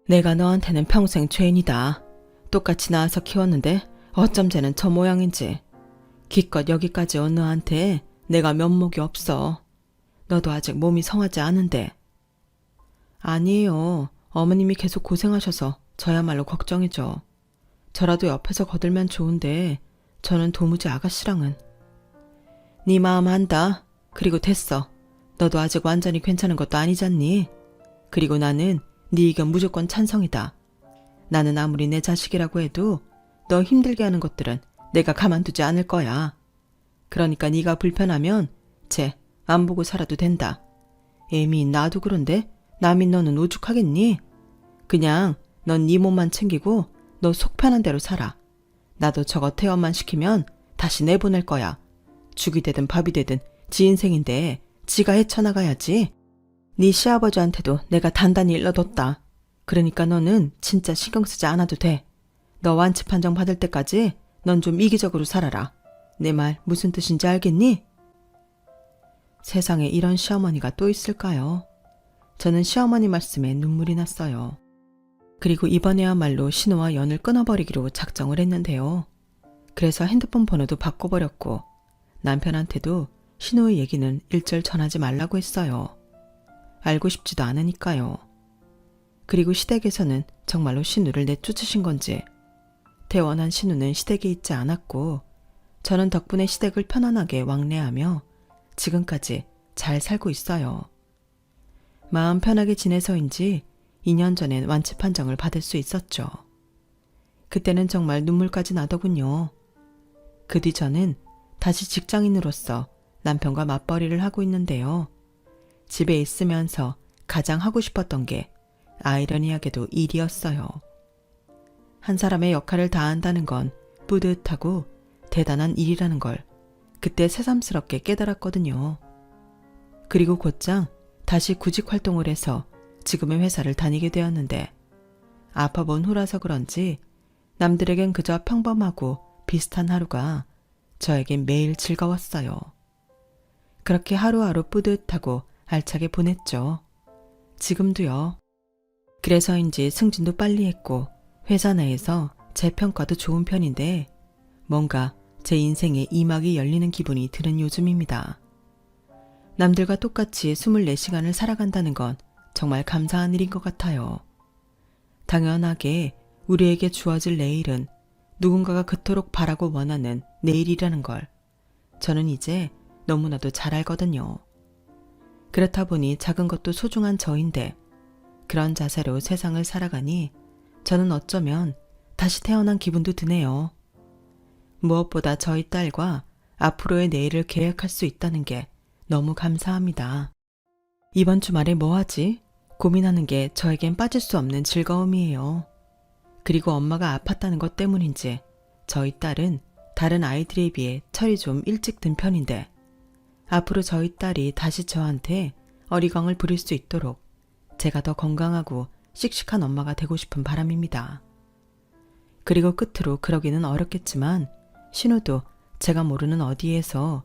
내가 너한테는 평생 죄인이다. 똑같이 낳아서 키웠는데 어쩜 쟤는 저 모양인지. 기껏 여기까지 온 너한테 내가 면목이 없어. 너도 아직 몸이 성하지 않은데. 아니에요. 어머님이 계속 고생하셔서 저야말로 걱정이죠. 저라도 옆에서 거들면 좋은데 저는 도무지 아가씨랑은. 네 마음 안다. 그리고 됐어. 너도 아직 완전히 괜찮은 것도 아니잖니. 그리고 나는 네 의견 무조건 찬성이다. 나는 아무리 내 자식이라고 해도 너 힘들게 하는 것들은 내가 가만두지 않을 거야. 그러니까 네가 불편하면 쟤 안 보고 살아도 된다. 애미인 나도 그런데 남인 너는 오죽하겠니? 그냥 넌 네 몸만 챙기고 너 속 편한 대로 살아. 나도 저거 퇴원만 시키면 다시 내보낼 거야. 죽이 되든 밥이 되든 지 인생인데 지가 헤쳐나가야지. 네 시아버지한테도 내가 단단히 일러뒀다. 그러니까 너는 진짜 신경 쓰지 않아도 돼. 너 완치 판정 받을 때까지 넌 좀 이기적으로 살아라. 내 말 무슨 뜻인지 알겠니? 세상에 이런 시어머니가 또 있을까요? 저는 시어머니 말씀에 눈물이 났어요. 그리고 이번에야말로 신우와 연을 끊어버리기로 작정을 했는데요. 그래서 핸드폰 번호도 바꿔버렸고 남편한테도 신우의 얘기는 일절 전하지 말라고 했어요. 알고 싶지도 않으니까요. 그리고 시댁에서는 정말로 신우를 내쫓으신 건지 퇴원한 신우는 시댁에 있지 않았고 저는 덕분에 시댁을 편안하게 왕래하며 지금까지 잘 살고 있어요. 마음 편하게 지내서인지 2년 전엔 완치 판정을 받을 수 있었죠. 그때는 정말 눈물까지 나더군요. 그 뒤 저는 다시 직장인으로서 남편과 맞벌이를 하고 있는데요. 집에 있으면서 가장 하고 싶었던 게 아이러니하게도 일이었어요. 한 사람의 역할을 다한다는 건 뿌듯하고 대단한 일이라는 걸 그때 새삼스럽게 깨달았거든요. 그리고 곧장 다시 구직 활동을 해서 지금의 회사를 다니게 되었는데 아파본 후라서 그런지 남들에겐 그저 평범하고 비슷한 하루가 저에겐 매일 즐거웠어요. 그렇게 하루하루 뿌듯하고 알차게 보냈죠. 지금도요. 그래서인지 승진도 빨리 했고 회사 내에서 제 평가도 좋은 편인데 뭔가 제 인생의 이막이 열리는 기분이 드는 요즘입니다. 남들과 똑같이 24시간을 살아간다는 건 정말 감사한 일인 것 같아요. 당연하게 우리에게 주어질 내일은 누군가가 그토록 바라고 원하는 내일이라는 걸 저는 이제 너무나도 잘 알거든요. 그렇다 보니 작은 것도 소중한 저인데 그런 자세로 세상을 살아가니 저는 어쩌면 다시 태어난 기분도 드네요. 무엇보다 저희 딸과 앞으로의 내일을 계획할 수 있다는 게 너무 감사합니다. 이번 주말에 뭐 하지? 고민하는 게 저에겐 빠질 수 없는 즐거움이에요. 그리고 엄마가 아팠다는 것 때문인지 저희 딸은 다른 아이들에 비해 철이 좀 일찍 든 편인데 앞으로 저희 딸이 다시 저한테 어리광을 부릴 수 있도록 제가 더 건강하고 씩씩한 엄마가 되고 싶은 바람입니다. 그리고 끝으로 그러기는 어렵겠지만 신우도 제가 모르는 어디에서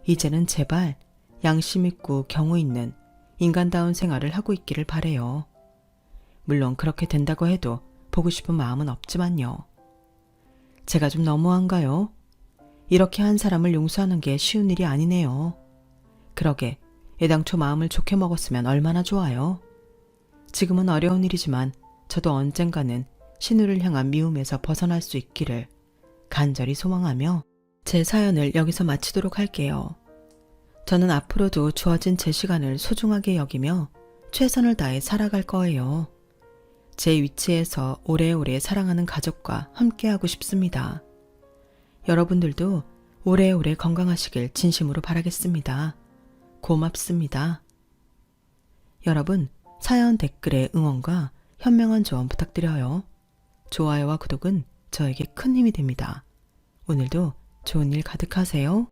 이제는 제발 양심 있고 경우 있는 인간다운 생활을 하고 있기를 바래요. 물론 그렇게 된다고 해도 보고 싶은 마음은 없지만요. 제가 좀 너무한가요? 이렇게 한 사람을 용서하는 게 쉬운 일이 아니네요. 그러게 애당초 마음을 좋게 먹었으면 얼마나 좋아요. 지금은 어려운 일이지만 저도 언젠가는 신우를 향한 미움에서 벗어날 수 있기를 간절히 소망하며 제 사연을 여기서 마치도록 할게요. 저는 앞으로도 주어진 제 시간을 소중하게 여기며 최선을 다해 살아갈 거예요. 제 위치에서 오래오래 사랑하는 가족과 함께하고 싶습니다. 여러분들도 오래오래 건강하시길 진심으로 바라겠습니다. 고맙습니다. 여러분, 사연 댓글에 응원과 현명한 조언 부탁드려요. 좋아요와 구독은 저에게 큰 힘이 됩니다. 오늘도 좋은 일 가득하세요.